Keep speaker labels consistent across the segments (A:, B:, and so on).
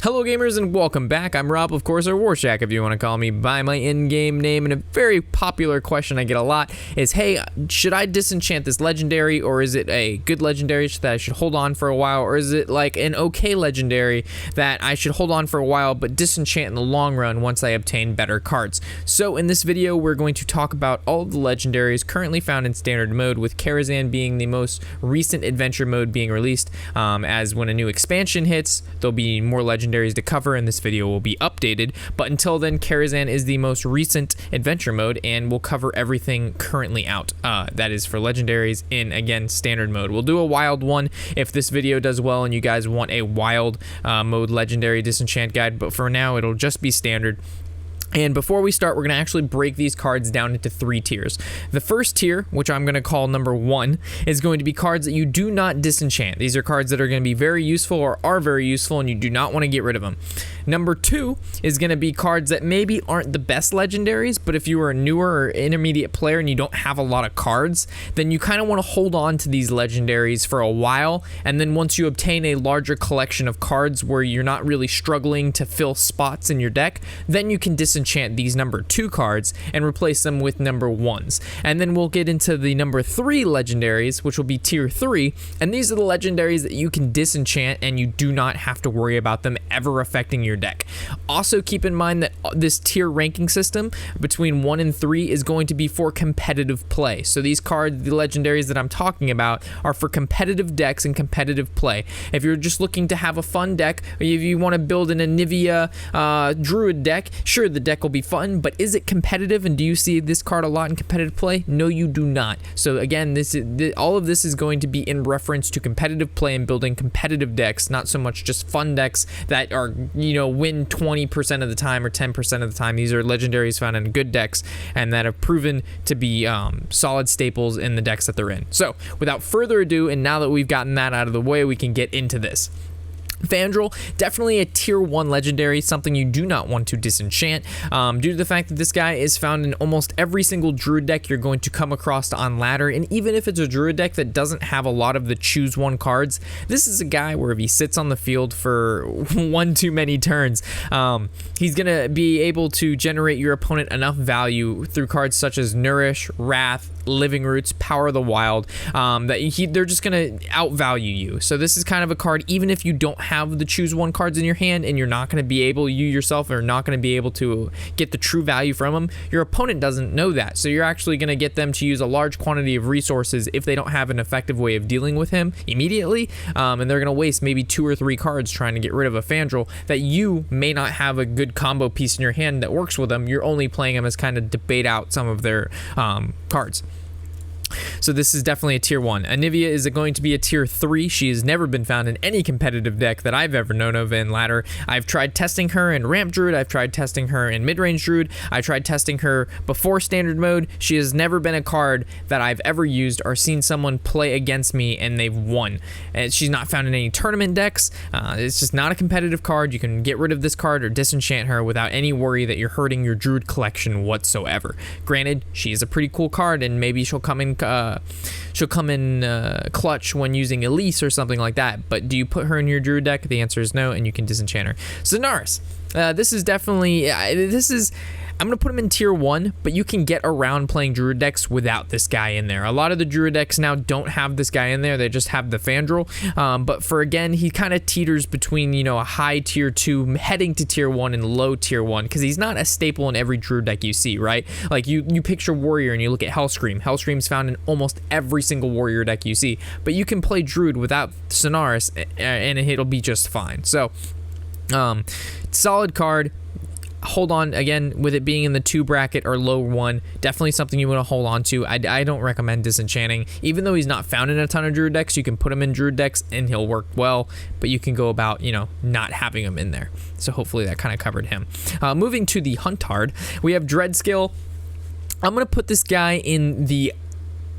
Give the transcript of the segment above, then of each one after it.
A: Hello gamers and welcome back. I'm Rob, of course, or Warshack if you want to call me by my in-game name. And a very popular question I get a lot is, hey, should I disenchant this legendary, or is it a good legendary that I should hold on for a while, or is it like an okay legendary that I should hold on for a while but disenchant in the long run once I obtain better cards? So in this video we're going to talk about all of the legendaries currently found in standard mode, with Karazhan being the most recent adventure mode being released, as when a new expansion hits there'll be more legendaries to cover and this video will be updated. But until then, Karazhan is the most recent adventure mode and we'll cover everything currently out. That is for legendaries in, again, standard mode. We'll do a wild one if this video does well and you guys want a wild mode legendary disenchant guide, but for now it'll just be standard. And before we start, we're going to actually break these cards down into 3 tiers. The first tier, which I'm going to call number 1, is going to be cards that you do not disenchant. These are cards that are going to be very useful or are very useful and you do not want to get rid of them. Number 2 is going to be cards that maybe aren't the best legendaries, but if you are a newer or intermediate player and you don't have a lot of cards, then you kind of want to hold on to these legendaries for a while, and then once you obtain a larger collection of cards where you're not really struggling to fill spots in your deck, then you can disenchant these number 2 cards and replace them with number 1s. And then we'll get into the number 3 legendaries, which will be tier 3, and these are the legendaries that you can disenchant and you do not have to worry about them ever affecting your deck. Also keep in mind that this tier ranking system between 1 and 3 is going to be for competitive play. So these cards, the legendaries that I'm talking about, are for competitive decks and competitive play. If you're just looking to have a fun deck, or if you want to build an Anivia Druid deck, sure, the deck will be fun, but is it competitive, and do you see this card a lot in competitive play? No, you do not. So again, all of this is going to be in reference to competitive play and building competitive decks, not so much just fun decks that are, win 20% of the time or 10% of the time. These are legendaries found in good decks and that have proven to be solid staples in the decks that they're in. So without further ado, and now that we've gotten that out of the way, we can get into this. Fandral, definitely a tier 1 legendary, something you do not want to disenchant, due to the fact that this guy is found in almost every single Druid deck you're going to come across on ladder. And even if it's a Druid deck that doesn't have a lot of the choose 1 cards, this is a guy where if he sits on the field for one too many turns, he's gonna be able to generate your opponent enough value through cards such as Nourish, Wrath, Living Roots, Power of the Wild, that they're just gonna outvalue you. So this is kind of a card, even if you don't have the choose 1 cards in your hand and you're not going to be able, you yourself are not going to be able to get the true value from them, your opponent doesn't know that. So you're actually going to get them to use a large quantity of resources if they don't have an effective way of dealing with him immediately, and they're going to waste maybe 2 or 3 cards trying to get rid of a Fandral that you may not have a good combo piece in your hand that works with them. You're only playing them as kind of debate out some of their cards. So this is definitely a tier 1. Anivia is going to be a tier 3. She has never been found in any competitive deck that I've ever known of in ladder. I've tried testing her in Ramp Druid, I've tried testing her in Midrange Druid, I tried testing her before standard mode. She has never been a card that I've ever used or seen someone play against me and they've won. And she's not found in any tournament decks. It's just not a competitive card. You can get rid of this card or disenchant her without any worry that you're hurting your Druid collection whatsoever. Granted, she is a pretty cool card and maybe she'll come in clutch when using Elise or something like that, but do you put her in your Druid deck? The answer is no, and you can disenchant her. Sonaris, this is definitely, I'm going to put him in tier 1, but you can get around playing Druid decks without this guy in there. A lot of the Druid decks now don't have this guy in there, they just have the Fandral, but for, again, he kind of teeters between, a high tier 2 heading to tier 1 and low tier 1, because he's not a staple in every Druid deck you see, right? Like, you picture Warrior and you look at Hellscream. Hellscream's found in almost every single Warrior deck you see, but you can play Druid without Sonaris and it'll be just fine. So, solid card. Hold on, again, with it being in the 2 bracket or low 1, definitely something you want to hold on to. I don't recommend disenchanting. Even though he's not found in a ton of Druid decks, you can put him in Druid decks and he'll work well, but you can go about, not having him in there. So hopefully that kind of covered him. Moving to the Huntard, we have Dreadskill. I'm going to put this guy in the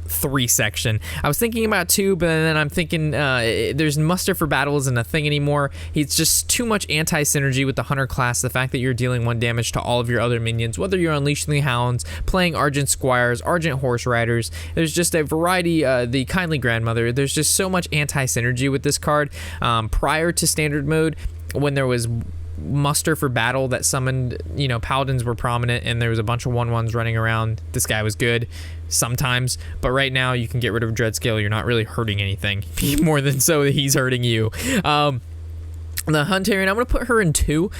A: 3 section. I was thinking about 2, but then I'm thinking there's muster for battle isn't a thing anymore. It's just too much anti-synergy with the Hunter class. The fact that you're dealing 1 damage to all of your other minions, whether you're unleashing the Hounds, playing Argent Squires, Argent Horse Riders, there's just a variety, the Kindly Grandmother, there's just so much anti-synergy with this card. Prior to standard mode, when there was muster for battle that summoned, you know, paladins were prominent and there was a bunch of 1/1s running around, this guy was good sometimes. But right now you can get rid of Dreadscale, you're not really hurting anything more than so that he's hurting you. The Huntarian, I'm gonna put her in 2.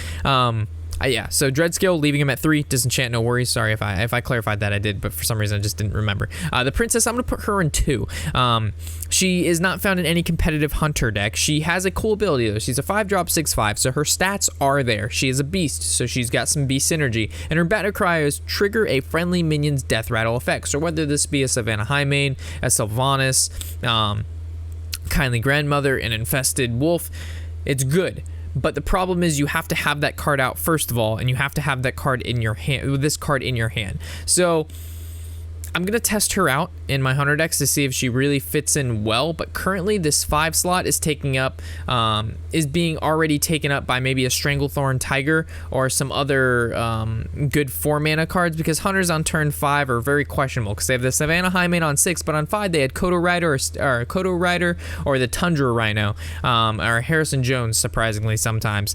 A: Yeah, so Dreadscale, leaving him at 3. Disenchant, no worries. Sorry if I clarified that, I did, but for some reason I just didn't remember. The Princess, I'm going to put her in 2. She is not found in any competitive Hunter deck. She has a cool ability, though. She's a 5-drop, 6/5, so her stats are there. She is a beast, so she's got some beast synergy. And her battle cry is trigger a friendly minion's death rattle effect. So whether this be a Savannah Highmane, a Sylvanas, Kindly Grandmother, an Infested Wolf, it's good. But the problem is you have to have that card out first of all, and you have to have that card in your hand, with this card in your hand. So I'm going to test her out in my Hunter decks to see if she really fits in well, but currently this 5 slot is taking up, is being already taken up by maybe a Stranglethorn Tiger or some other good 4-mana cards, because Hunters on turn 5 are very questionable, because they have the Savannah Highmane on 6, but on 5 they had Kodo Rider or Kodo Rider or the Tundra Rhino, or Harrison Jones, surprisingly sometimes.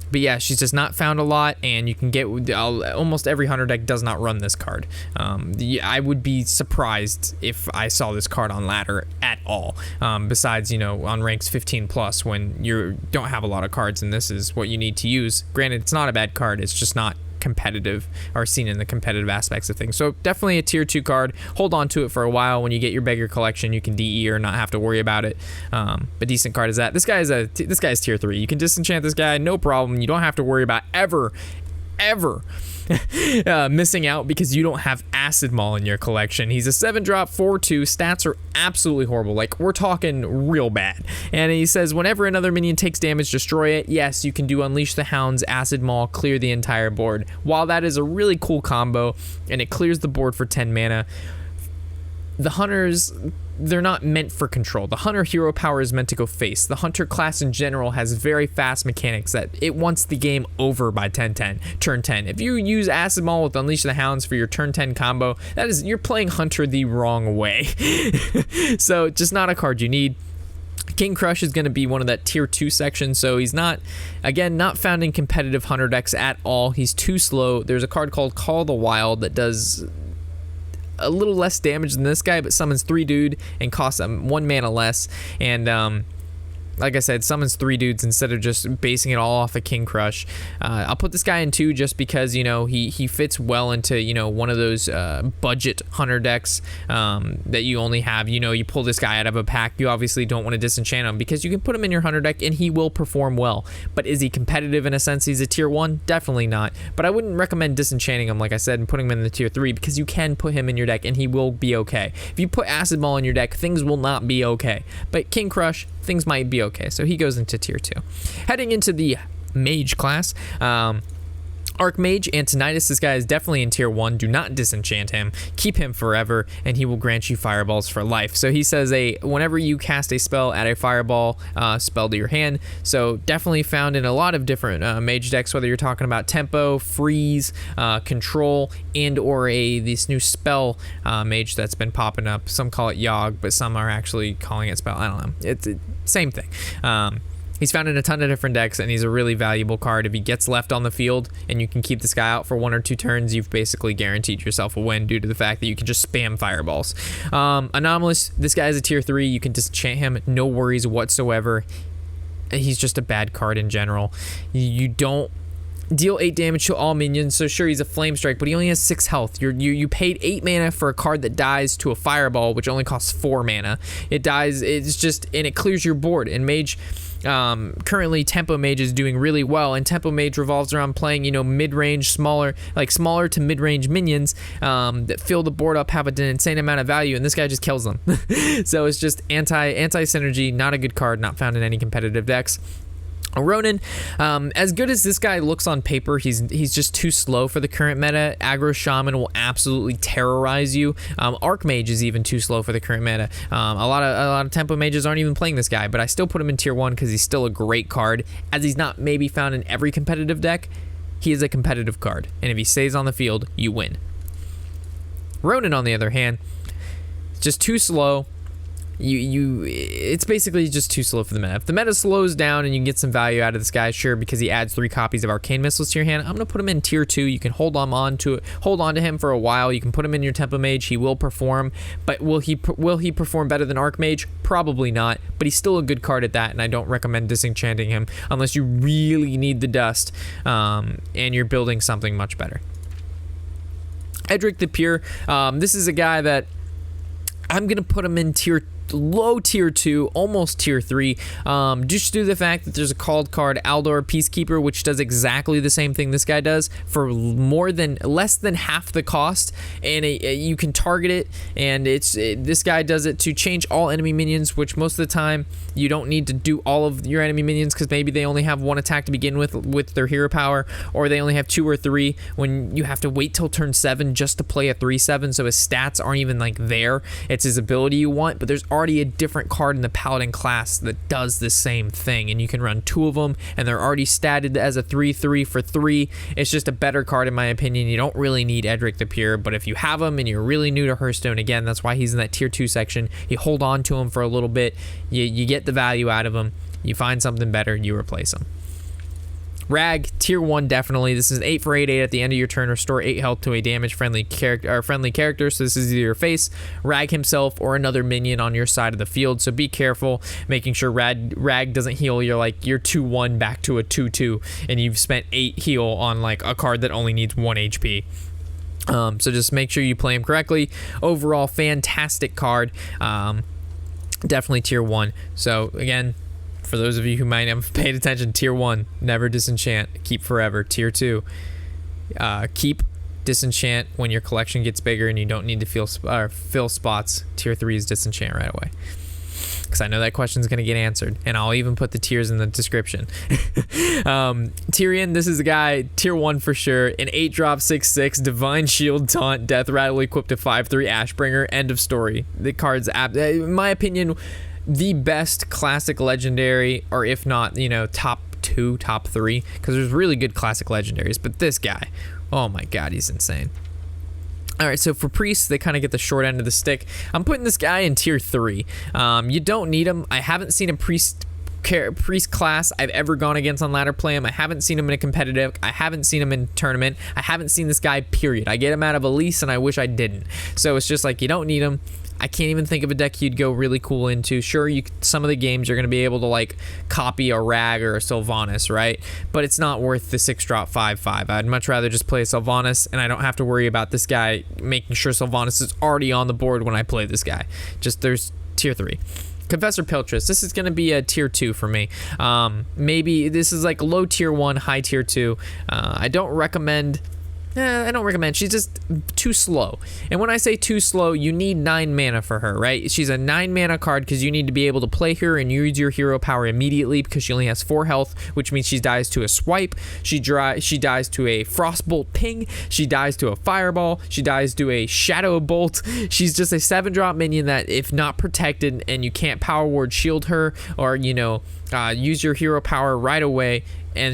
A: But yeah, she's just not found a lot, and you can get almost every Hunter deck does not run this card. I would be surprised if I saw this card on ladder at all. Besides, you know, on ranks 15 plus when you don't have a lot of cards, and this is what you need to use. Granted, it's not a bad card. It's just not competitive or seen in the competitive aspects of things. So definitely a tier 2 card. Hold on to it for a while. When you get your beggar collection, you can DE or not have to worry about it. But decent card is that. This guy is tier 3. You can disenchant this guy, no problem. You don't have to worry about ever missing out because you don't have Acid Maul in your collection. He's a 7-drop, 4/2. Stats are absolutely horrible. Like, we're talking real bad. And he says, whenever another minion takes damage, destroy it. Yes, you can do Unleash the Hounds, Acid Maul, clear the entire board. While that is a really cool combo, and it clears the board for 10 mana, the Hunters, they're not meant for control. The Hunter hero power is meant to go face. The Hunter class in general has very fast mechanics that it wants the game over by turn 10. If you use Acid Maul with Unleash the Hounds for your turn 10 combo, that is, you're playing Hunter the wrong way. So just not a card you need. King Crush is going to be one of that tier 2 section, so he's not, again, not found in competitive Hunter decks at all. He's too slow. There's a card called Call the Wild that does a little less damage than this guy, but summons 3 dude and costs 1 mana less, and like I said, summons 3 dudes instead of just basing it all off of King Crush. I'll put this guy in 2 just because, you know, he fits well into, you know, one of those budget Hunter decks that you only have, you know, you pull this guy out of a pack. You obviously don't want to disenchant him because you can put him in your Hunter deck and he will perform well. But is he competitive in a sense? He's a tier 1? Definitely not. But I wouldn't recommend disenchanting him, like I said, and putting him in the tier 3 because you can put him in your deck and he will be okay. If you put Acid Maul in your deck, things will not be okay. But King Crush, things might be okay, so he goes into tier 2. Heading into the Mage class, Archmage, Antonidas, this guy is definitely in tier 1. Do not disenchant him. Keep him forever, and he will grant you fireballs for life. So he says whenever you cast a spell, add a fireball spell to your hand. So definitely found in a lot of different Mage decks, whether you're talking about tempo, freeze, control, and or this new spell Mage that's been popping up. Some call it Yogg, but some are actually calling it spell. I don't know. It's same thing. He's found in a ton of different decks, and he's a really valuable card. If he gets left on the field and you can keep this guy out for 1 or 2 turns, you've basically guaranteed yourself a win due to the fact that you can just spam fireballs. Anomalous, this guy is a tier 3. You can disenchant him, no worries whatsoever. He's just a bad card in general. You don't deal 8 damage to all minions, so sure, he's a flame strike, but he only has 6 health. You paid 8 mana for a card that dies to a fireball, which only costs 4 mana. It dies, it's just, and it clears your board. And Mage, currently Tempo Mage is doing really well, and Tempo Mage revolves around playing, you know, mid-range, smaller to mid-range minions that fill the board up, have an insane amount of value, and this guy just kills them. So it's just anti-synergy, not a good card, not found in any competitive decks. Ronin, as good as this guy looks on paper, he's just too slow for the current meta. Aggro Shaman will absolutely terrorize you. Archmage is even too slow for the current meta. A lot of tempo mages aren't even playing this guy, but I still put him in tier 1 because he's still a great card. As he's not maybe found in every competitive deck, he is a competitive card, and if he stays on the field, you win. Ronin, on the other hand, is just too slow. it's basically just too slow for the meta. If the meta slows down and you can get some value out of this guy, sure, because he adds 3 copies of Arcane Missiles to your hand, I'm gonna put him in tier 2. You can hold on to him for a while. You can put him in your Tempo Mage. He will perform, but will he perform better than Archmage? Probably not, but he's still a good card at that, and I don't recommend disenchanting him unless you really need the dust and you're building something much better. Edric the Pure, this is a guy that I'm gonna put him in low tier 2, almost tier 3, just due to the fact that there's a called card, Aldor Peacekeeper, which does exactly the same thing this guy does for less than half the cost, and you can target it, and this guy does it to change all enemy minions, which most of the time you don't need to do all of your enemy minions because maybe they only have 1 attack to begin with their hero power, or they only have 2 or 3 when you have to wait till turn 7 just to play a 3/7, so his stats aren't even like there. It's his ability you want, but there's already a different card in the Paladin class that does the same thing, and you can run 2 of them, and they're already statted as a 3/3 for 3. It's just a better card in my opinion. You don't really need Edric the Pure, but if you have him and you're really new to Hearthstone, again, that's why he's in that tier 2 section. You hold on to him for a little bit, you get the value out of him, you find something better, you replace him. Rag, tier 1 definitely. This is an 8 for 8/8 at the end of your turn. Restore 8 health to a damage-friendly character. So this is either your face, Rag himself, or another minion on your side of the field. So be careful, making sure Rag doesn't heal your 2/1 back to a 2/2, and you've spent 8 heal on like a card that only needs 1 HP. So just make sure you play him correctly. Overall, fantastic card. Definitely tier 1. So again, for those of you who might have paid attention, tier 1, never disenchant, keep forever. Tier 2, keep disenchant when your collection gets bigger and you don't need to fill spots. Tier 3 is disenchant right away, because I know that question's going to get answered, and I'll even put the tiers in the description. Tyrion, this is a guy, tier 1 for sure, an 8-drop 6/6, Divine Shield, Taunt, Death Rattle equipped to 5/3, Ashbringer, end of story. The card's, in my opinion, the best classic legendary, or if not, top 2, top 3, because there's really good classic legendaries, but this guy, oh my god, he's insane. All right, so for priests, they kind of get the short end of the stick. I'm putting this guy in tier 3. You don't need him. I haven't seen a priest class I've ever gone against on ladder play him. I haven't seen him in a competitive. I haven't seen him in tournament. I haven't seen this guy, period. I get him out of Elise, and I wish I didn't. So it's just like, you don't need him. I can't even think of a deck you'd go really cool into. Sure, some of the games you're going to be able to like copy a Rag or a Sylvanas, right? But it's not worth the 6-drop 5/5. I'd much rather just play Sylvanas, and I don't have to worry about this guy making sure Sylvanas is already on the board when I play this guy. Just there's tier 3. Confessor Piltress, this is going to be a tier 2 for me. Maybe this is like low tier 1, high tier 2. I don't recommend. She's just too slow. And when I say too slow, you need 9 mana for her, right? She's a 9 mana card because you need to be able to play her and use your hero power immediately, because she only has 4 health, which means she dies to a swipe, she dies to a frostbolt ping, she dies to a fireball, she dies to a shadow bolt. She's just a 7-drop minion that, if not protected and you can't power ward shield her, or use your hero power right away, and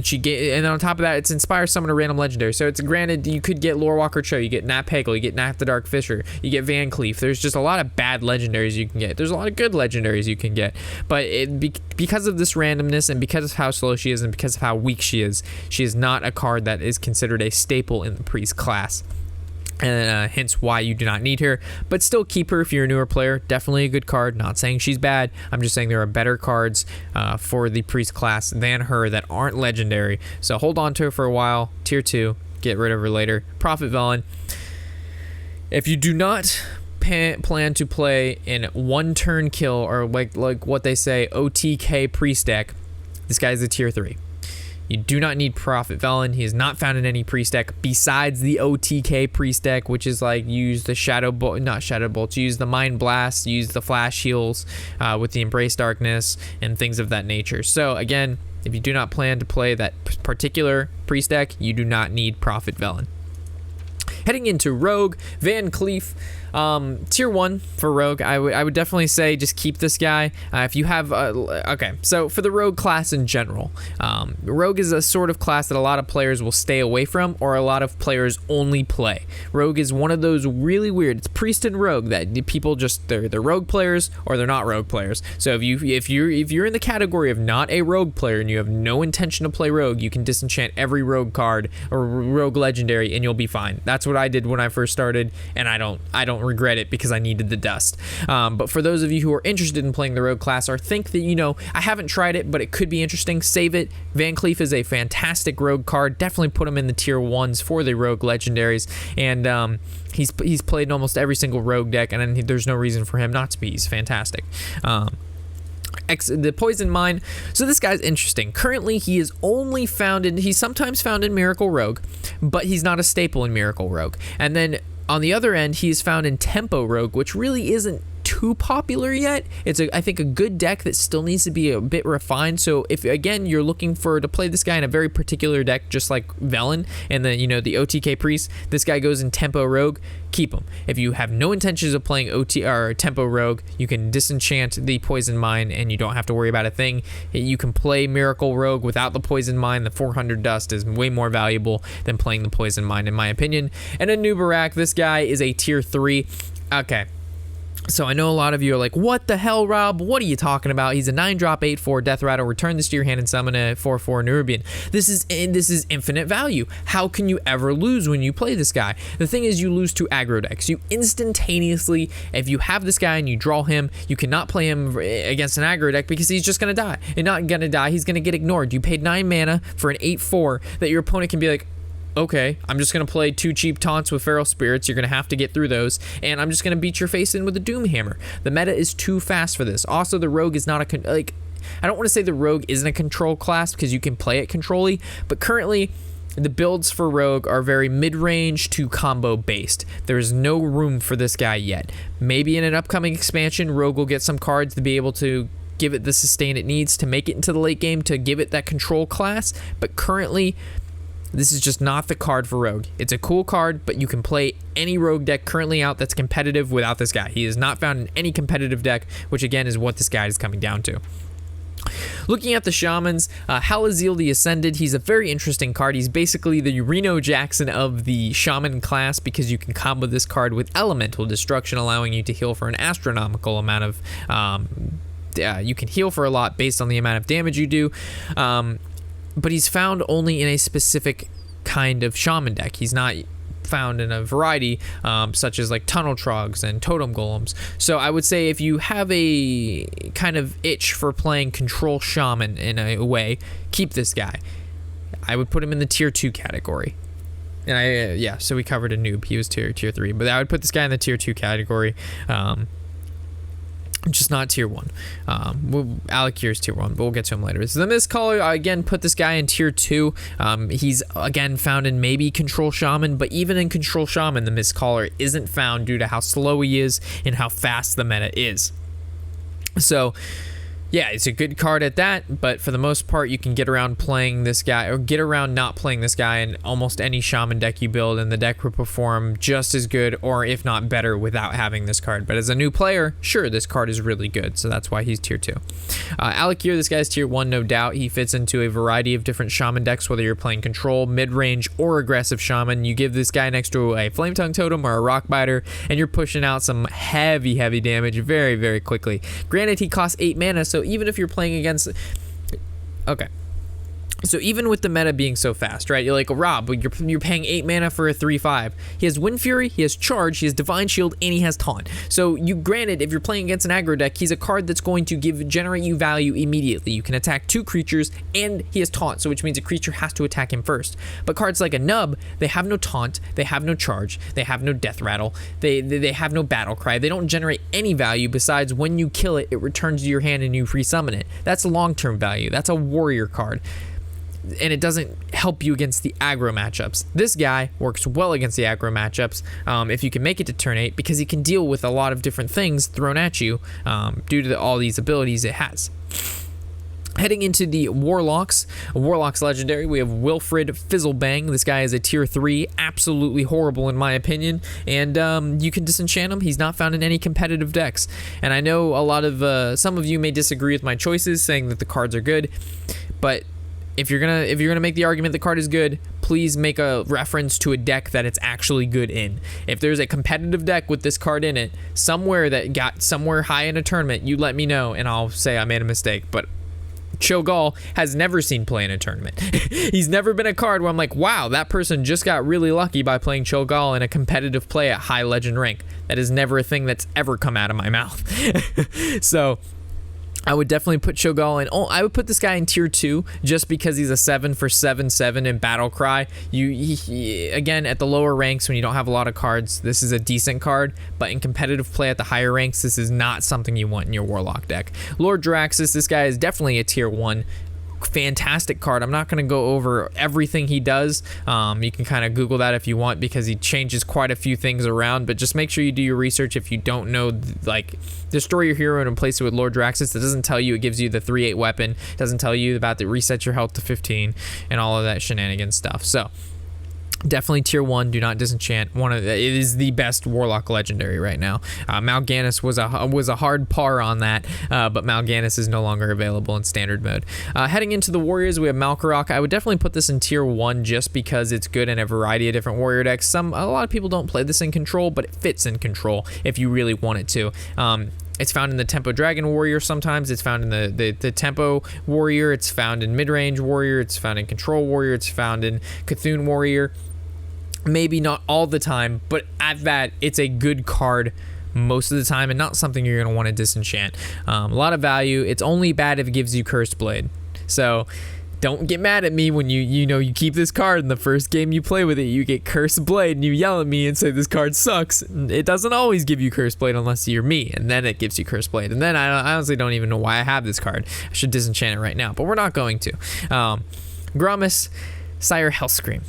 A: on top of that, it's inspire summon a random legendary. So it's granted, you could get Lorewalker Cho, you get Nat Peggle, you get Nat the Dark Fisher, you get Van Cleef. There's just a lot of bad legendaries you can get. There's a lot of good legendaries you can get, but because of this randomness, and because of how slow she is, and because of how weak she is not a card that is considered a staple in the priest class. And hence why you do not need her, but still keep her if you're a newer player. Definitely a good card. Not saying she's bad. I'm just saying there are better cards for the priest class than her that aren't legendary. So hold on to her for a while. Tier 2, get rid of her later. Prophet Velen. If you do not plan to play in 1-turn kill, or like what they say, OTK priest deck, this guy's a tier 3. You do not need Prophet Velen. He is not found in any priest deck besides the OTK priest deck, which is like use the Shadow Bolt, not Shadow Bolt, use the Mind Blast, use the Flash Heals with the Embrace Darkness and things of that nature. So again, if you do not plan to play that particular priest deck, you do not need Prophet Velen. Heading into Rogue, Van Cleef. Tier 1 for Rogue, I would definitely say just keep this guy. If you have, okay, so for the Rogue class in general, Rogue is a sort of class that a lot of players will stay away from, or a lot of players only play. Rogue is one of those really weird, it's Priest and Rogue that people just, they're Rogue players or they're not Rogue players. So if you're in the category of not a Rogue player and you have no intention to play Rogue, you can disenchant every Rogue card or Rogue legendary and you'll be fine. That's what I did when I first started, and I don't regret it because I needed the dust. But for those of you who are interested in playing the Rogue class or think that, you know, I haven't tried it, but it could be interesting, save it. Van Cleef is a fantastic Rogue card. Definitely put him in the tier 1s for the Rogue legendaries. And he's played in almost every single Rogue deck, and there's no reason for him not to be. He's fantastic. The Poison Mine. So this guy's interesting. Currently, he is only found in, he's sometimes found in Miracle Rogue, but he's not a staple in Miracle Rogue. And then on the other end, he's found in Tempo Rogue, which really isn't too popular yet. It's I think a good deck that still needs to be a bit refined. So if again you're looking to play this guy in a very particular deck, just like Velen and the the OTK Priest, this guy goes in Tempo Rogue. Keep him. If you have no intentions of playing OT or Tempo Rogue, you can disenchant the Poison Mine and you don't have to worry about a thing. You can play Miracle Rogue without the Poison Mine. The 400 dust is way more valuable than playing the Poison Mine, in my opinion. And a Nubarak, this guy is a tier 3. Okay. So I know a lot of you are like, what the hell, Rob? What are you talking about? He's a 9-drop 8/4 Death Rattle. Return this to your hand and summon a 4/4 Nerubian. This is infinite value. How can you ever lose when you play this guy? The thing is, you lose to aggro decks. You instantaneously, if you have this guy and you draw him, you cannot play him against an aggro deck because he's just gonna die. And not gonna die, he's gonna get ignored. You paid 9 mana for an 8/4 that your opponent can be like, okay, I'm just going to play 2 cheap taunts with Feral Spirits. You're going to have to get through those, and I'm just going to beat your face in with a Doom Hammer. The meta is too fast for this. Also, the Rogue is not I don't want to say the Rogue isn't a control class because you can play it control-y, but currently, the builds for Rogue are very mid-range to combo based. There's no room for this guy yet. Maybe in an upcoming expansion, Rogue will get some cards to be able to give it the sustain it needs to make it into the late game to give it that control class, but currently, this is just not the card for Rogue. It's a cool card, but you can play any Rogue deck currently out that's competitive without this guy. He is not found in any competitive deck, which again is what this guy is coming down to. Looking at the Shamans, Halaziel the Ascended, he's a very interesting card. He's basically the Reno Jackson of the Shaman class because you can combo this card with Elemental Destruction, allowing you to heal for an astronomical amount of... you can heal for a lot based on the amount of damage you do. But he's found only in a specific kind of Shaman deck. He's not found in a variety, such as like Tunnel Trogs and Totem Golems. So I would say if you have a kind of itch for playing Control Shaman in a way, keep this guy. I would put him in the tier 2 category. And yeah, so we covered a noob. He was tier 3, but I would put this guy in the tier 2 category. Just not tier 1. Alakir's tier 1, but we'll get to him later. So the Mistcaller, again, put this guy in tier 2. He's, again, found in maybe Control Shaman, but even in Control Shaman, the Mistcaller isn't found due to how slow he is and how fast the meta is. So... yeah, it's a good card at that, but for the most part, you can get around playing this guy, or get around not playing this guy in almost any Shaman deck you build, and the deck will perform just as good, or if not better, without having this card. But as a new player, sure, this card is really good, so that's why he's tier 2. Alakir, this guy's tier 1, no doubt. He fits into a variety of different Shaman decks, whether you're playing Control, Mid-Range, or Aggressive Shaman. You give this guy next to a Flame Tongue Totem or a Rock Biter, and you're pushing out some heavy, heavy damage very, very quickly. Granted, he costs 8 mana, so even if you're playing against... okay. So even with the meta being so fast, right? You're like, oh, Rob, you're paying 8 mana for a 3/5. He has Wind Fury, he has Charge, he has Divine Shield, and he has Taunt. So granted, if you're playing against an aggro deck, he's a card that's going to generate you value immediately. You can attack 2 creatures, and he has Taunt, so which means a creature has to attack him first. But cards like a Nub, they have no Taunt, they have no Charge, they have no Death Rattle, they have no Battle Cry. They don't generate any value besides when you kill it, it returns to your hand and you resummon it. That's long-term value. That's a warrior card. And it doesn't help you against the aggro matchups. This guy works well against the aggro matchups if you can make it to turn 8, because he can deal with a lot of different things thrown at you due to all these abilities it has. Heading into the Warlocks legendary, we have Wilfred Fizzlebang. This guy is a tier 3, absolutely horrible in my opinion, and you can disenchant him. He's not found in any competitive decks, and I know a lot of some of you may disagree with my choices, saying that the cards are good, but if you're gonna make the argument the card is good, please make a reference to a deck that it's actually good in. If there's a competitive deck with this card in it, somewhere that got somewhere high in a tournament, you let me know, and I'll say I made a mistake, but Cho'Gall has never seen play in a tournament. He's never been a card where I'm like, wow, that person just got really lucky by playing Cho'Gall in a competitive play at high legend rank. That is never a thing that's ever come out of my mouth. So I would definitely put Cho'Gall in. Oh, I would put this guy in tier 2 just because he's a 7 for 7/7 in Battle Cry. Again, at the lower ranks when you don't have a lot of cards, this is a decent card, but in competitive play at the higher ranks, this is not something you want in your Warlock deck. Lord Draxus, this guy is definitely a tier 1. Fantastic card. I'm not going to go over everything he does. You can kind of Google that if you want, because he changes quite a few things around, but just make sure you do your research. If you don't know, like, destroy your hero and replace it with Lord Draxus, it doesn't tell you it gives you the 3/8 weapon, it doesn't tell you about the reset your health to 15 and all of that shenanigans stuff. So definitely tier 1. Do not disenchant. It is the best Warlock legendary right now. Mal'Ganis was a hard par on that, but Mal'Ganis is no longer available in standard mode. Heading into the Warriors, we have Malkarok. I would definitely put this in tier 1 just because it's good in a variety of different warrior decks. A lot of people don't play this in control, but it fits in control if you really want it to. It's found in the Tempo Dragon Warrior sometimes. It's found in the Tempo Warrior. It's found in Midrange Warrior. It's found in Control Warrior. It's found in Cthulhu Warrior. Maybe not all the time, but at that, it's a good card most of the time and not something you're going to want to disenchant. A lot of value. It's only bad if it gives you Cursed Blade. So don't get mad at me when you keep this card in the first game you play with it. You get Cursed Blade and you yell at me and say this card sucks. It doesn't always give you Cursed Blade unless you're me, and then it gives you Cursed Blade. And then I honestly don't even know why I have this card. I should disenchant it right now, but we're not going to. Grommash, Sire Hellscream.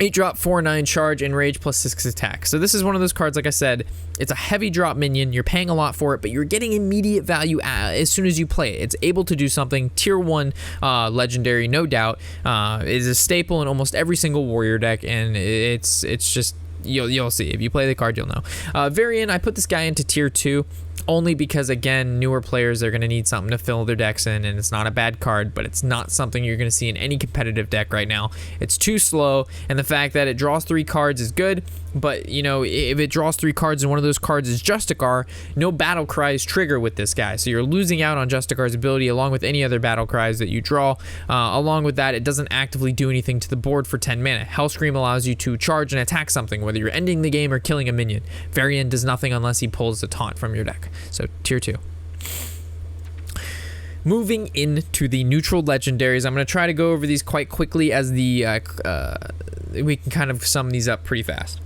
A: 8-drop, 4/9 charge, enrage, plus 6 attack. So this is one of those cards, like I said, it's a heavy drop minion. You're paying a lot for it, but you're getting immediate value as soon as you play it. It's able to do something. Tier 1 legendary, no doubt. Is a staple in almost every single warrior deck, and it's just, you'll see. If you play the card, you'll know. Variant, I put this guy into tier 2. Only because, again, newer players are going to need something to fill their decks in, and it's not a bad card, but it's not something you're going to see in any competitive deck right now. It's too slow, and the fact that it draws 3 cards is good, but, if it draws 3 cards and one of those cards is Justicar, no battle cries trigger with this guy, so you're losing out on Justicar's ability along with any other battle cries that you draw. Along with that, it doesn't actively do anything to the board for 10 mana. Hellscream allows you to charge and attack something, whether you're ending the game or killing a minion. Varian does nothing unless he pulls the taunt from your deck. So tier 2. Moving into the neutral legendaries, I'm going to try to go over these quite quickly as we can kind of sum these up pretty fast.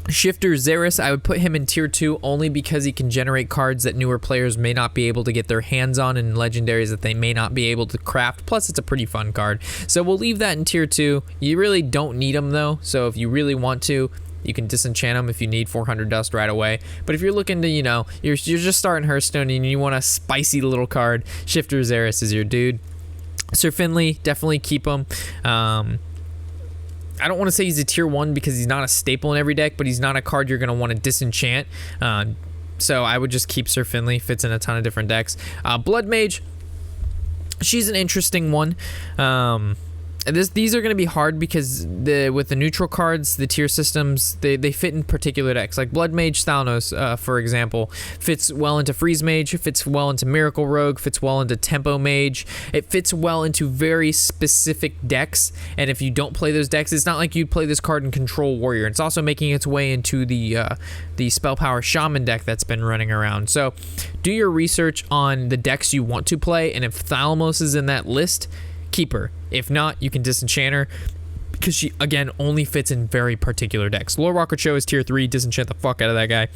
A: Shifter Xeris, I would put him in tier 2 only because he can generate cards that newer players may not be able to get their hands on, and legendaries that they may not be able to craft. Plus, it's a pretty fun card. So we'll leave that in tier 2. You really don't need him though, so if you really want to, you can disenchant him if you need 400 dust right away. But if you're looking to, you're just starting Hearthstone and you want a spicy little card, Shifter Xeris is your dude. Sir Finley, definitely keep him. I don't want to say he's a tier 1 because he's not a staple in every deck, but he's not a card you're going to want to disenchant. So I would just keep Sir Finley. Fits in a ton of different decks. Blood Mage, she's an interesting one. These are going to be hard because with the neutral cards, the tier systems, they fit in particular decks. Like Blood Mage Thalnos, for example, fits well into Freeze Mage, fits well into Miracle Rogue, fits well into Tempo Mage. It fits well into very specific decks, and if you don't play those decks, it's not like you'd play this card in Control Warrior. It's also making its way into the Spell Power Shaman deck that's been running around. So do your research on the decks you want to play, and if Thalamos is in that list, keep her. If not, you can disenchant her because she, again, only fits in very particular decks. Lord Walker Cho is tier 3. Disenchant the fuck out of that guy.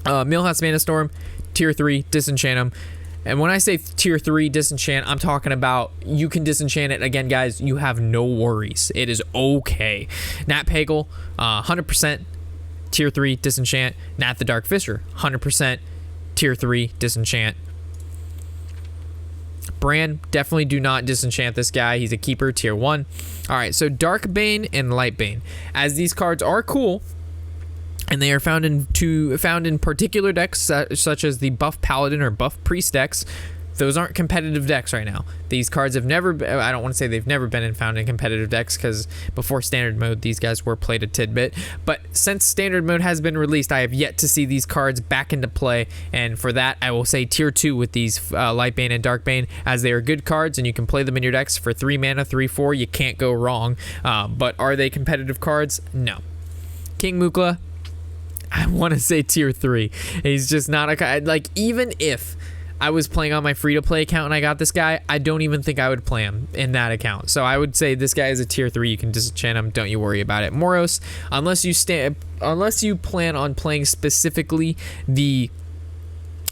A: Millhouse Mana Storm, tier 3. Disenchant him. And when I say tier 3 disenchant, I'm talking about you can disenchant it. Again, guys, you have no worries. It is okay. Nat Pagel, 100% tier 3 disenchant. Nat the Dark Fisher, 100% tier 3 disenchant. Bran, definitely do not disenchant this guy. He's a keeper, tier 1. All right, so Darkbane and Lightbane. As these cards are cool, and they are found in particular decks such as the buff Paladin or buff Priest decks. Those aren't competitive decks right now. These cards have never been, I don't want to say they've never been found in competitive decks, because before standard mode these guys were played a tidbit, but since standard mode has been released, I have yet to see these cards back into play, and for that I will say tier 2 with these Lightbane and Darkbane, as they are good cards and you can play them in your decks for 3 mana, 3/4. You can't go wrong, but are they competitive cards? No. King Mukla, I want to say tier 3. He's just not a, like, even if I was playing on my free-to-play account and I got this guy, I don't even think I would play him in that account. So I would say this guy is a tier 3. You can disenchant him. Don't you worry about it. Moros, unless you plan on playing specifically the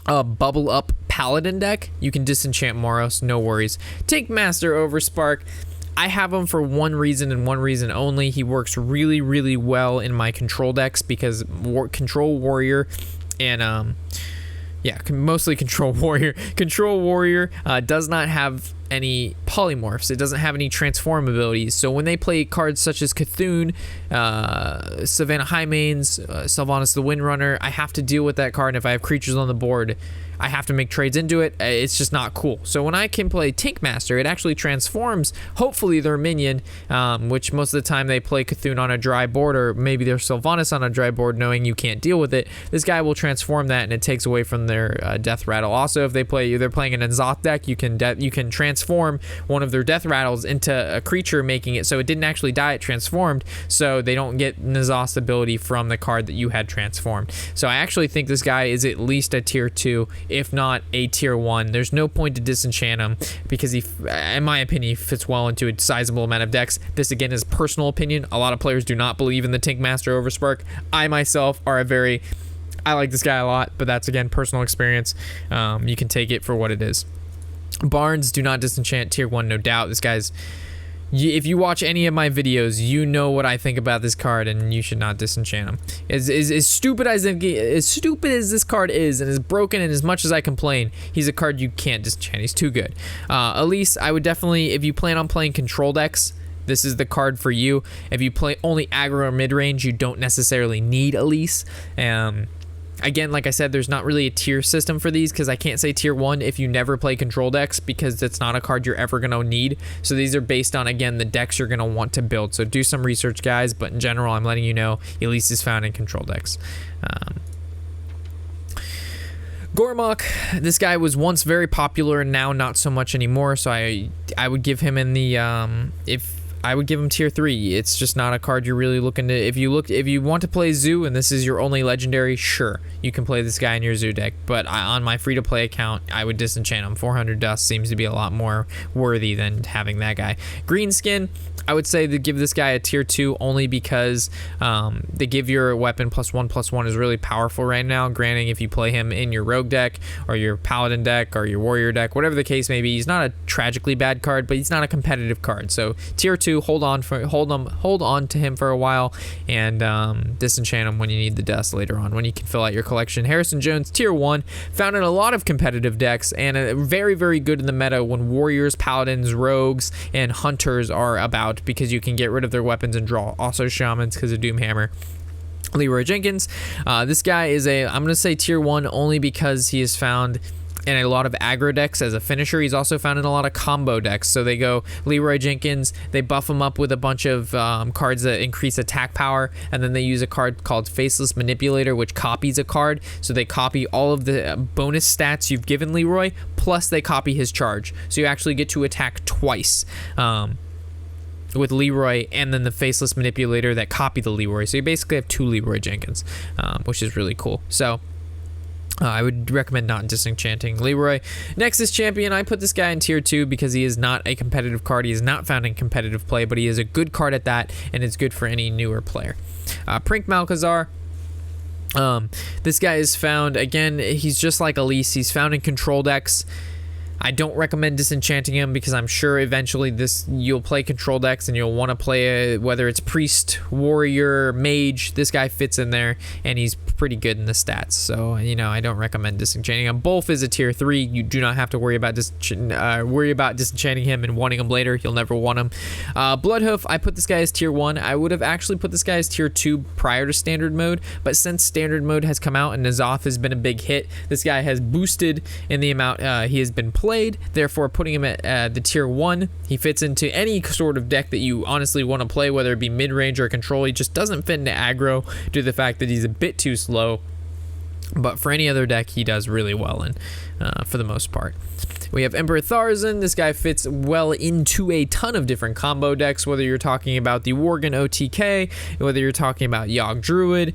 A: bubble up Paladin deck, you can disenchant Moros. No worries. Take Master over Spark. I have him for one reason and one reason only. He works really, really well in my control decks because Control Warrior and yeah, mostly Control Warrior. Control Warrior does not have any polymorphs. It doesn't have any transform abilities. So when they play cards such as Cthulhu, Savannah Highmanes, Sylvanas the Windrunner, I have to deal with that card. And if I have creatures on the board, I have to make trades into it. It's just not cool. So when I can play Tankmaster, it actually transforms, hopefully, their minion, which most of the time they play Cthulhu on a dry board, or maybe their Sylvanas on a dry board, knowing you can't deal with it. This guy will transform that, and it takes away from their Death Rattle. Also, if they're playing an N'Zoth deck, you can transform one of their Death Rattles into a creature, making it so it didn't actually die, it transformed, so they don't get N'Zoth's ability from the card that you had transformed. So I actually think this guy is at least a tier 2, if not a tier 1. There's no point to disenchant him because he, in my opinion, he fits well into a sizable amount of decks. This again is personal opinion. A lot of players do not believe in the Tankmaster over Spark. I myself I like this guy a lot, but that's again personal experience. You can take it for what it is. Barnes, do not disenchant, tier 1, no doubt. This guy's, if you watch any of my videos, you know what I think about this card, and you should not disenchant him. As stupid as this card is, and as broken, and as much as I complain, he's a card you can't disenchant. He's too good. Elise, I would definitely, if you plan on playing control decks, this is the card for you. If you play only aggro or mid-range, you don't necessarily need Elise. Again, like I said, there's not really a tier system for these, because I can't say tier 1 if you never play control decks, because it's not a card you're ever going to need. So these are based on, again, the decks you're going to want to build. So do some research, guys, but in general, I'm letting you know Elise is found in control decks. Gormok, this guy was once very popular and now not so much anymore, so I would give him in the I would give him tier 3. It's just not a card you're really looking to. If you want to play Zoo and this is your only legendary, sure, you can play this guy in your Zoo deck. But on my free-to-play account, I would disenchant him. 400 dust seems to be a lot more worthy than having that guy. Greenskin, I would say to give this guy a tier 2 only because they give your weapon +1/+1 is really powerful right now. Granting, if you play him in your Rogue deck or your Paladin deck or your Warrior deck, whatever the case may be, he's not a tragically bad card, but he's not a competitive card. So tier 2, hold on to him for a while, and disenchant him when you need the dust later on, when you can fill out your collection. Harrison Jones, tier 1, found in a lot of competitive decks, and very, very good in the meta when Warriors, Paladins, Rogues, and Hunters are about, because you can get rid of their weapons and draw. Also Shamans because of Doomhammer. Leroy Jenkins, this guy is I'm going to say tier 1 only because he is found in a lot of aggro decks as a finisher. He's also found in a lot of combo decks. So they go Leroy Jenkins, they buff him up with a bunch of cards that increase attack power, and then they use a card called Faceless Manipulator, which copies a card. So they copy all of the bonus stats you've given Leroy, plus they copy his charge. So you actually get to attack twice. With Leroy and then the Faceless Manipulator that copy the Leroy. So you basically have 2 Leroy Jenkins, which is really cool. So I would recommend not disenchanting Leroy. Next is Champion. I put this guy in tier 2 because he is not a competitive card. He is not found in competitive play, but he is a good card at that, and it's good for any newer player. Prink Malkazar. This guy is found, again, he's just like Elise. He's found in control decks. I don't recommend disenchanting him because I'm sure eventually you'll play control decks and you'll want to play whether it's priest, warrior, mage. This guy fits in there and he's pretty good in the stats. So, you know, I don't recommend disenchanting him. Bolf is a tier 3. You do not have to worry about disenchanting him and wanting him later. You'll never want him. Bloodhoof, I put this guy as tier 1. I would have actually put this guy as tier 2 prior to standard mode, but since standard mode has come out and N'Zoth has been a big hit, this guy has boosted in the amount he has been played, therefore putting him at the tier 1. He fits into any sort of deck that you honestly want to play, whether it be mid-range or control. He just doesn't fit into aggro due to the fact that he's a bit too slow, but for any other deck he does really well in, for the most part. We have Emperor Tharzan. This guy fits well into a ton of different combo decks, whether you're talking about the Worgen OTK, whether you're talking about Yogg Druid,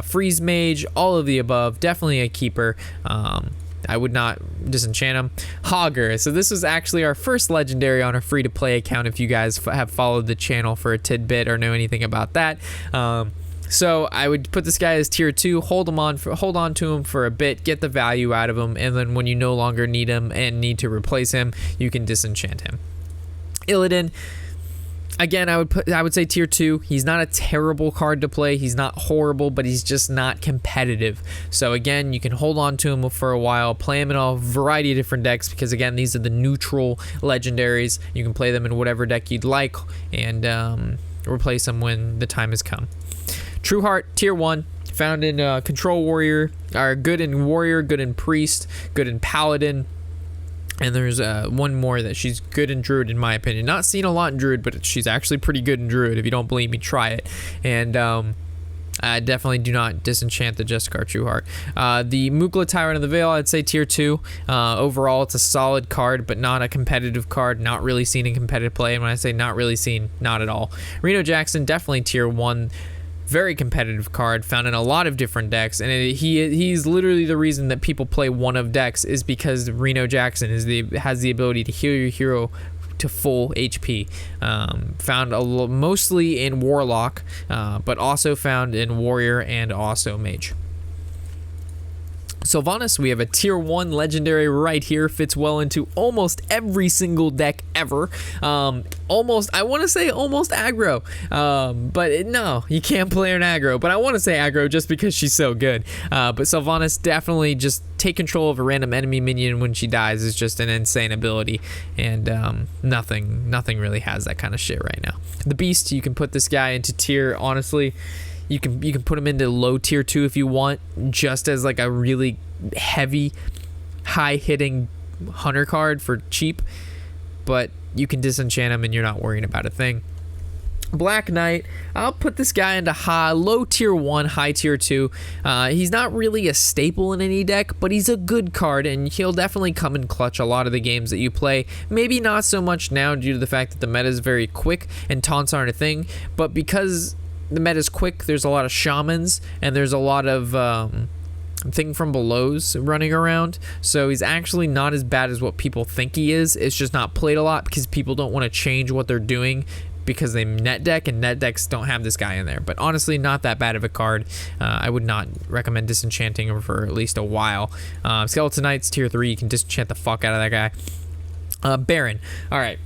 A: Freeze Mage, all of the above. Definitely a keeper. I would not disenchant him. Hogger. So this was actually our first legendary on a free-to-play account, if you guys have followed the channel for a tidbit or know anything about that. So I would put this guy as tier 2, hold on to him for a bit, get the value out of him, and then when you no longer need him and need to replace him, you can disenchant him. Illidan, again, I would say tier 2. He's not a terrible card to play. He's not horrible, but he's just not competitive. So again, you can hold on to him for a while, play him in a variety of different decks because again, these are the neutral legendaries. You can play them in whatever deck you'd like and replace them when the time has come. Trueheart, tier 1, found in Control Warrior, or good in Warrior, good in Priest, good in Paladin, and there's one more that she's good in Druid in my opinion. Not seen a lot in Druid, but she's actually pretty good in Druid. If you don't believe me, try it. And I definitely do not disenchant the Justicar Trueheart. The Mukla Tyrant of the Veil, I'd say tier 2. Overall, it's a solid card, but not a competitive card. Not really seen in competitive play. And when I say not really seen, not at all. Reno Jackson, definitely tier 1. Very competitive card, found in a lot of different decks, and he's literally the reason that people play one of decks is because Reno Jackson has the ability to heal your hero to full HP. Found mostly in Warlock, but also found in Warrior and also Mage. Sylvanas, we have a tier 1 legendary right here, fits well into almost every single deck ever. I want to say almost aggro, but no, you can't play her in aggro, but I want to say aggro just because she's so good. But Sylvanas, definitely just take control of a random enemy minion when she dies is just an insane ability, and nothing really has that kind of shit right now. The Beast, you can put this guy into tier, honestly, you can put him into low tier 2 if you want, just as like a really heavy, high hitting hunter card for cheap, but you can disenchant him and you're not worrying about a thing. Black Knight, I'll put this guy into low tier 1, high tier 2. He's not really a staple in any deck, but he's a good card and he'll definitely come in clutch a lot of the games that you play. Maybe not so much now due to the fact that the meta is very quick and taunts aren't a thing, but because the meta's quick, there's a lot of shamans and there's a lot of thing from belows running around, so he's actually not as bad as what people think he is. It's just not played a lot because people don't want to change what they're doing because they net deck, and net decks don't have this guy in there. But honestly, not that bad of a card. I would not recommend disenchanting him for at least a while. Skeleton Knights tier 3, you can disenchant the fuck out of that guy. Baron, all right,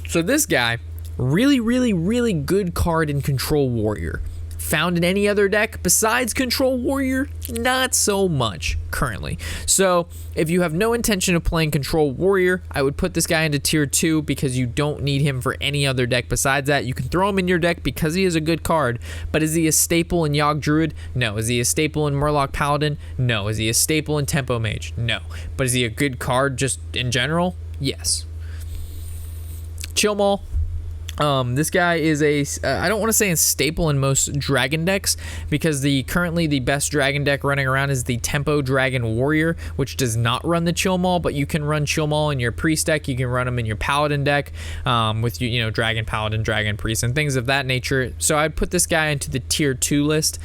A: so this guy, really good card in Control Warrior. Found in any other deck besides Control Warrior? Not so much currently. So if you have no intention of playing Control Warrior, I would put this guy into tier 2 because you don't need him for any other deck besides that. You can throw him in your deck because he is a good card, but is he a staple in Yogg Druid? No. Is he a staple in Murloc Paladin? No. Is he a staple in Tempo Mage? No. But is he a good card just in general? Yes. Chillmaul. This guy is I don't want to say a staple in most dragon decks because currently the best dragon deck running around is the Tempo Dragon Warrior, which does not run the Chillmaul, but you can run Chillmaul in your Priest deck. You can run them in your Paladin deck with Dragon Paladin, Dragon Priest, and things of that nature. So I'd put this guy into the tier 2 list.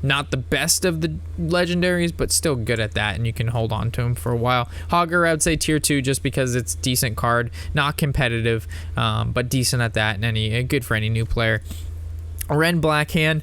A: Not the best of the legendaries, but still good at that, and you can hold on to him for a while. Hogger, I would say tier 2 just because it's a decent card, not competitive, but decent at that, and good for any new player. Ren Blackhand,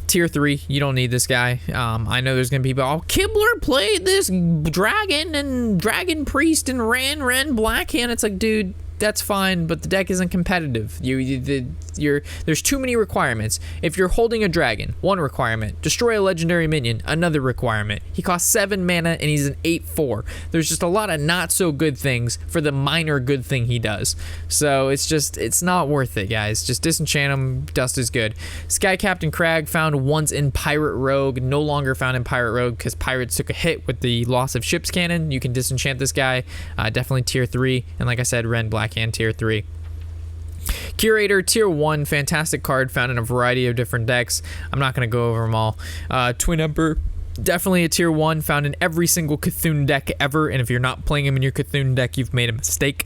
A: Tier 3, you don't need this guy. I know there's gonna be people, oh, Kibler played this dragon and dragon priest and ran blackhand. It's like, dude, that's fine, but the deck isn't competitive. There's too many requirements. If you're holding a dragon, one requirement. Destroy a legendary minion, another requirement. He costs 7 mana and he's an 8/4. There's just a lot of not so good things for the minor good thing he does. So it's not worth it, guys. Just disenchant him. Dust is good. Sky Captain Crag found once in Pirate Rogue, no longer found in Pirate Rogue because pirates took a hit with the loss of ship's cannon. You can disenchant this guy. Definitely tier 3. And like I said, Ren Black and tier 3. Curator, tier 1, fantastic card found in a variety of different decks. I'm not going to go over them all. Twin Emperor, definitely a tier 1, found in every single Cthulhu deck ever, and if you're not playing him in your Cthulhu deck, you've made a mistake.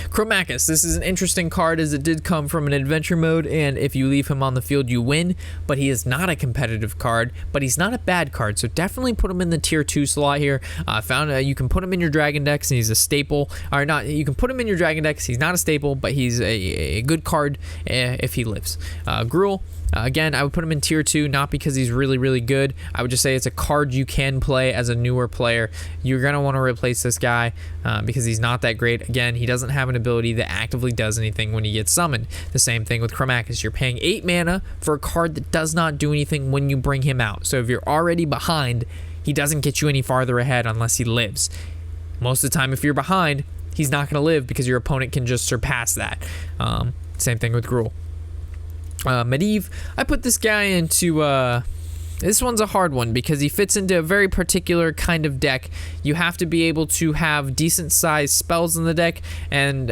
A: Chromacus, this is an interesting card as it did come from an adventure mode, and if you leave him on the field you win, but he is not a competitive card, but he's not a bad card, so definitely put him in the tier 2 slot here. You can put him in your dragon decks and he's a staple, or not, you can put him in your dragon decks, he's not a staple, but he's a good card if he lives. Gruul, again, I would put him in tier 2, not because he's really good. I would just say it's a card you can play as a newer player. You're going to want to replace this guy because he's not that great. Again, he doesn't have an ability that actively does anything when he gets summoned. The same thing with Chromacus. You're paying 8 mana for a card that does not do anything when you bring him out. So if you're already behind, he doesn't get you any farther ahead unless he lives. Most of the time, if you're behind, he's not going to live because your opponent can just surpass that. Same thing with Gruul. Medivh, I put this guy into this one's a hard one because he fits into a very particular kind of deck. You have to be able to have decent sized spells in the deck, and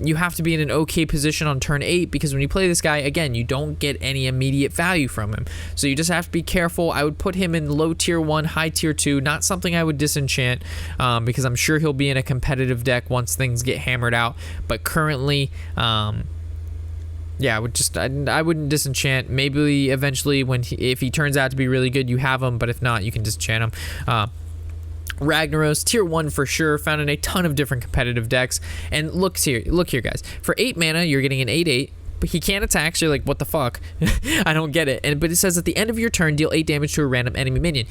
A: you have to be in an okay position on turn 8 because when you play this guy, again, you don't get any immediate value from him. So you just have to be careful. I would put him in low tier 1, high tier 2, not something I would disenchant because I'm sure he'll be in a competitive deck once things get hammered out. But currently, yeah, I wouldn't disenchant. Maybe eventually if he turns out to be really good, you have him, but if not, you can disenchant him. Ragnaros, tier 1 for sure, found in a ton of different competitive decks. And look here guys. For 8 mana, you're getting an 8/8. But he can't attack, so you're like, what the fuck? I don't get it. But it says at the end of your turn, deal 8 damage to a random enemy minion.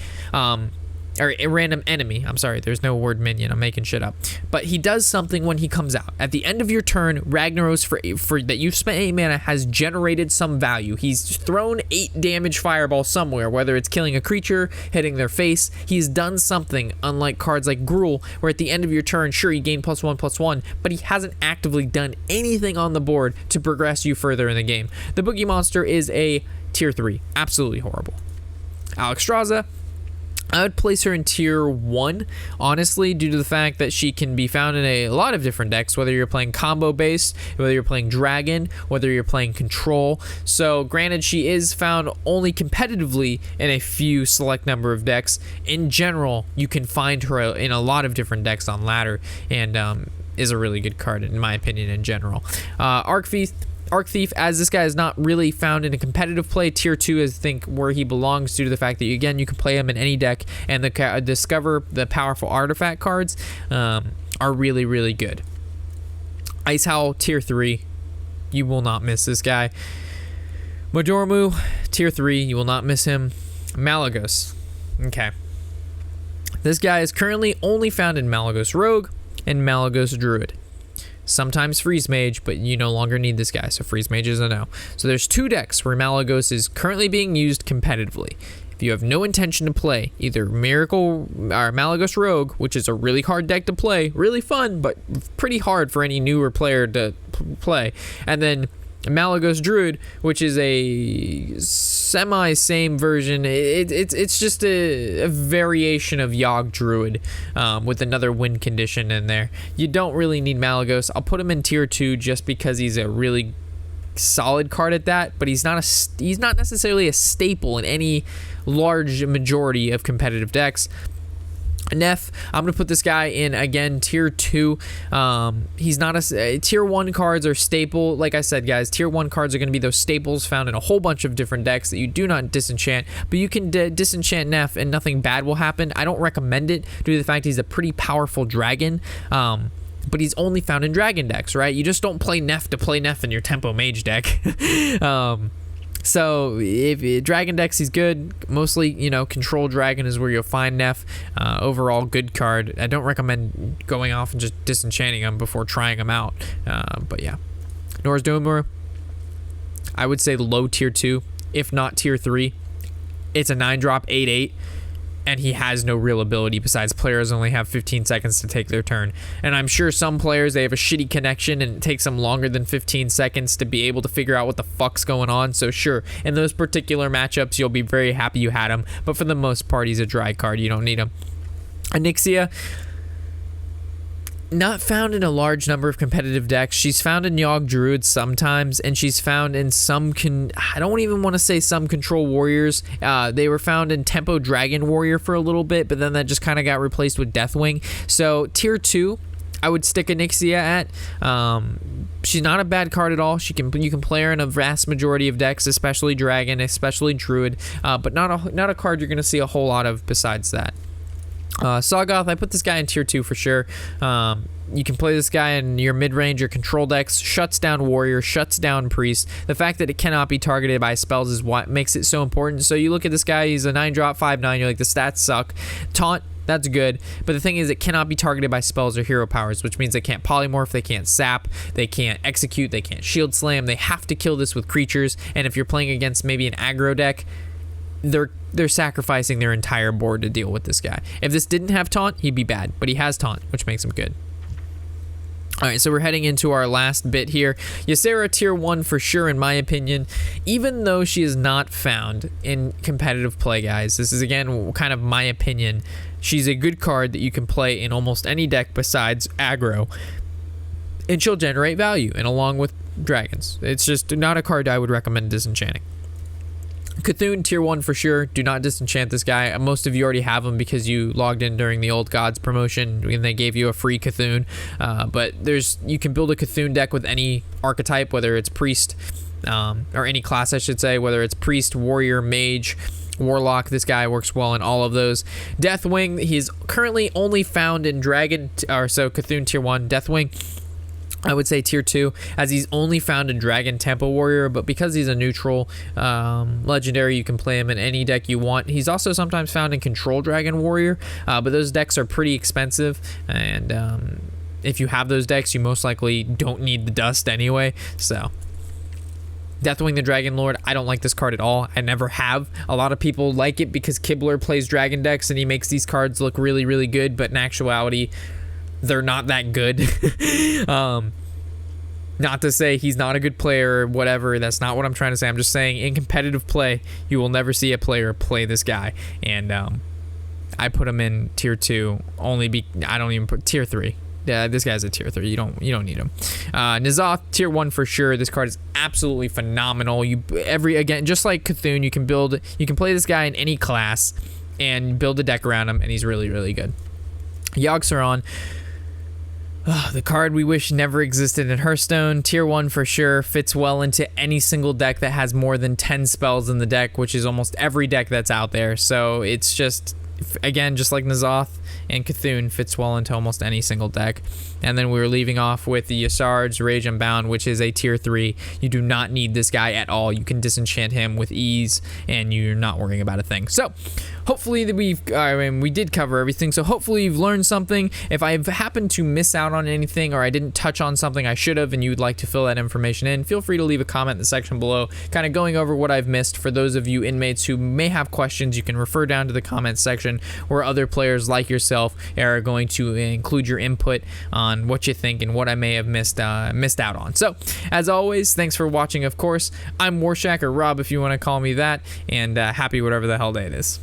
A: Or a random enemy. I'm sorry, there's no word minion. I'm making shit up. But he does something when he comes out. At the end of your turn, Ragnaros for that you've spent 8 mana has generated some value. He's thrown 8 damage fireball somewhere, whether it's killing a creature, hitting their face. He's done something, unlike cards like Gruul, where at the end of your turn, sure, you gain +1/+1, but he hasn't actively done anything on the board to progress you further in the game. The Boogie Monster is a tier 3. Absolutely horrible. Alexstrasza, I would place her in tier 1, honestly, due to the fact that she can be found in a lot of different decks, whether you're playing combo based, whether you're playing dragon, whether you're playing control. So granted, she is found only competitively in a few select number of decks. In general, you can find her in a lot of different decks on ladder, and is a really good card in my opinion in general. Arc Thief, as this guy is not really found in a competitive play, tier 2 is I think where he belongs due to the fact that you can play him in any deck, and discover the powerful artifact cards are really good. Ice Howl, tier 3, you will not miss this guy. Modormu, tier 3, you will not miss him. Malygos, okay. This guy is currently only found in Malygos Rogue and Malygos Druid. Sometimes Freeze Mage, but you no longer need this guy, so Freeze Mage is a no. So there's 2 decks where Malygos is currently being used competitively. If you have no intention to play either Miracle or Malygos Rogue, which is a really hard deck to play, really fun, but pretty hard for any newer player to play, and then Malygos Druid, which is a semi-same version. It's just a variation of Yogg Druid with another win condition in there. You don't really need Malygos. I'll put him in tier 2 just because he's a really solid card at that, but he's not necessarily a staple in any large majority of competitive decks. Neff, I'm going to put this guy in, again, tier 2. He's not tier 1 cards are staple. Like I said, guys, tier 1 cards are going to be those staples found in a whole bunch of different decks that you do not disenchant, but you can disenchant Neff and nothing bad will happen. I don't recommend it due to the fact he's a pretty powerful dragon, but he's only found in dragon decks, right? You just don't play Neff to play Neff in your Tempo Mage deck. So if dragon decks, he's good. Mostly, you know, control dragon is where you'll find Neff. Overall, good card. I don't recommend going off and just disenchanting him before trying him out. But yeah, Nor's Doomur, I would say low tier 2, if not tier 3. It's a 9-drop 8/8. And he has no real ability besides players only have 15 seconds to take their turn. And I'm sure some players, they have a shitty connection and it takes them longer than 15 seconds to be able to figure out what the fuck's going on. So sure, in those particular matchups, you'll be very happy you had him. But for the most part, he's a dry card. You don't need him. Onyxia, not found in a large number of competitive decks. She's found in Yogg Druid sometimes, and she's found in some I don't even want to say some control warriors. They were found in Tempo Dragon Warrior for a little bit, but then that just kind of got replaced with Deathwing. So tier 2, I would stick Onyxia at. She's not a bad card at all. You can play her in a vast majority of decks, especially Dragon, especially Druid, but not a card you're going to see a whole lot of besides that. Sawgoth, I put this guy in tier 2 for sure. You can play this guy in your mid-range or control decks. Shuts down warrior, shuts down priest. The fact that it cannot be targeted by spells is what makes it so important. So you look at this guy, he's a 9-drop 5/9. You're like, the stats suck. Taunt, that's good, but the thing is, it cannot be targeted by spells or hero powers, which means they can't polymorph, they can't sap, they can't execute, they can't shield slam. They have to kill this with creatures, and if you're playing against maybe an aggro deck, they're sacrificing their entire board to deal with this guy. If this didn't have taunt, he'd be bad, but he has taunt, which makes him good. All right, so we're heading into our last bit here. Ysera tier 1 for sure, in my opinion, even though she is not found in competitive play, guys. This is, again, kind of my opinion. She's a good card that you can play in almost any deck besides aggro, and she'll generate value, and along with dragons. It's just not a card I would recommend disenchanting. Cthulhu tier 1 for sure. Do not disenchant this guy. Most of you already have him because you logged in during the Old Gods promotion and they gave you a free Cthulhu. But you can build a Cthulhu deck with any archetype, whether it's priest or any class, I should say, whether it's priest, warrior, mage, warlock. This guy works well in all of those. Deathwing, he's currently only found in Cthulhu tier 1. Deathwing, I would say tier 2, as he's only found in Dragon Temple Warrior, but because he's a neutral legendary, you can play him in any deck you want. He's also sometimes found in Control Dragon Warrior, but those decks are pretty expensive, and if you have those decks, you most likely don't need the dust anyway, so... Deathwing the Dragon Lord, I don't like this card at all. I never have. A lot of people like it because Kibler plays Dragon decks, and he makes these cards look really, really good, but in actuality... they're not that good. Not to say he's not a good player or whatever. That's not what I'm trying to say. I'm just saying in competitive play, you will never see a player play this guy. And I put him in tier 2 I don't even put tier 3. Yeah, this guy's a tier 3. You don't need him. N'Zoth tier 1 for sure. This card is absolutely phenomenal. Again, just like Cthulhu, you can play this guy in any class and build a deck around him, and he's really, really good. Yogg-Saron, the card we wish never existed in Hearthstone. Tier 1 for sure. Fits well into any single deck that has more than 10 spells in the deck, which is almost every deck that's out there. So it's just, again, just like N'Zoth and Cthulhu, fits well into almost any single deck. And then we were leaving off with the Yasard's Rage Unbound, which is a tier 3. You do not need this guy at all. You can disenchant him with ease, and you're not worrying about a thing. So, hopefully we did cover everything, so hopefully you've learned something. If I've happened to miss out on anything, or I didn't touch on something I should have, and you would like to fill that information in, feel free to leave a comment in the section below, kind of going over what I've missed. For those of you inmates who may have questions, you can refer down to the comment section, where other players like yourself are going to include your input on what you think and what I may have missed out on. So, as always, thanks for watching, of course. I'm Warshack, or Rob if you want to call me that, and happy whatever the hell day it is.